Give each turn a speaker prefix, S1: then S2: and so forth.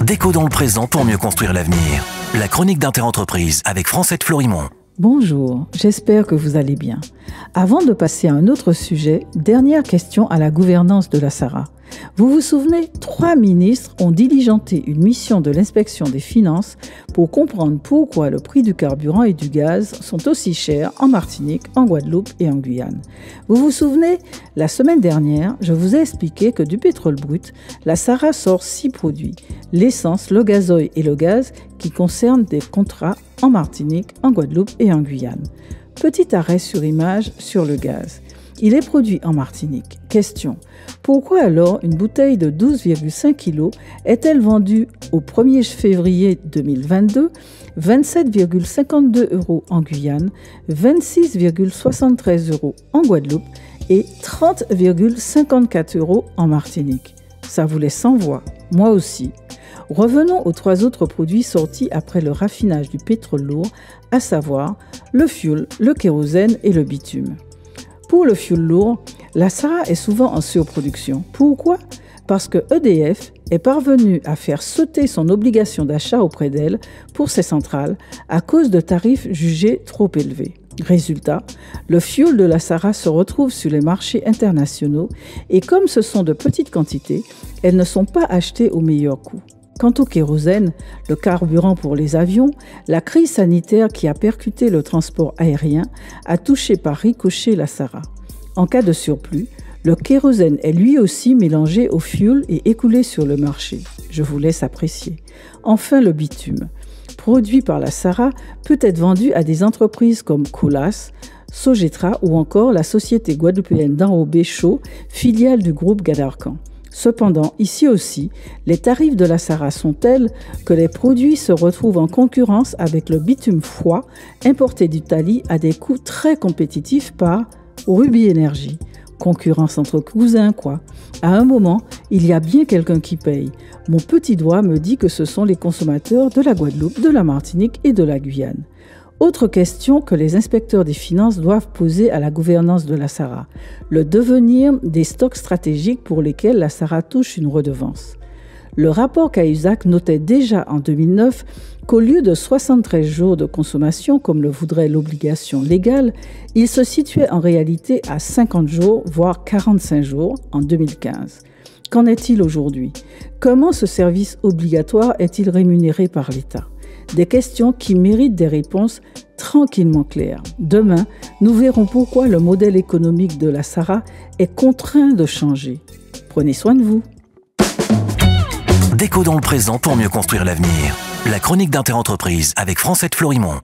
S1: Déco dans le présent pour mieux construire l'avenir. La chronique d'Interentreprise avec Francette Florimond.
S2: Bonjour, j'espère que vous allez bien. Avant de passer à un autre sujet, dernière question à la gouvernance de la SARA. Vous vous souvenez, 3 ministres ont diligenté une mission de l'inspection des finances pour comprendre pourquoi le prix du carburant et du gaz sont aussi chers en Martinique, en Guadeloupe et en Guyane. Vous vous souvenez, la semaine dernière, je vous ai expliqué que du pétrole brut, la SARA sort 6 produits, l'essence, le gazoil et le gaz, qui concernent des contrats en Martinique, en Guadeloupe et en Guyane. Petit arrêt sur image sur le gaz. Il est produit en Martinique. Question. Pourquoi alors une bouteille de 12,5 kg est-elle vendue au 1er février 2022 27,52 € en Guyane, 26,73 € en Guadeloupe et 30,54 € en Martinique? Ça vous laisse sans voix. Moi aussi. Revenons aux 3 autres produits sortis après le raffinage du pétrole lourd, à savoir le fioul, le kérosène et le bitume. Pour le fioul lourd, la SARA est souvent en surproduction. Pourquoi ? Parce que EDF est parvenu à faire sauter son obligation d'achat auprès d'elle pour ses centrales à cause de tarifs jugés trop élevés. Résultat, le fioul de la SARA se retrouve sur les marchés internationaux et comme ce sont de petites quantités, elles ne sont pas achetées au meilleur coût. Quant au kérosène, le carburant pour les avions, la crise sanitaire qui a percuté le transport aérien a touché par ricochet la SARA. En cas de surplus, le kérosène est lui aussi mélangé au fioul et écoulé sur le marché. Je vous laisse apprécier. Enfin, le bitume, produit par la SARA, peut être vendu à des entreprises comme Colas, Sogetra ou encore la société guadeloupéenne d'enrobé chaud, filiale du groupe Gadarcan. Cependant, ici aussi, les tarifs de la SARA sont tels que les produits se retrouvent en concurrence avec le bitume froid importé d'Italie à des coûts très compétitifs par Ruby Energy. Concurrence entre cousins, quoi. À un moment, il y a bien quelqu'un qui paye. Mon petit doigt me dit que ce sont les consommateurs de la Guadeloupe, de la Martinique et de la Guyane. Autre question que les inspecteurs des finances doivent poser à la gouvernance de la SARA, le devenir des stocks stratégiques pour lesquels la SARA touche une redevance. Le rapport Cahuzac notait déjà en 2009 qu'au lieu de 73 jours de consommation, comme le voudrait l'obligation légale, il se situait en réalité à 50 jours, voire 45 jours en 2015. Qu'en est-il aujourd'hui ? Comment ce service obligatoire est-il rémunéré par l'État ? Des questions qui méritent des réponses tranquillement claires. Demain, nous verrons pourquoi le modèle économique de la SARA est contraint de changer. Prenez soin de vous.
S1: Déco dans le présent pour mieux construire l'avenir. La chronique d'Interentreprise avec Francette Florimond.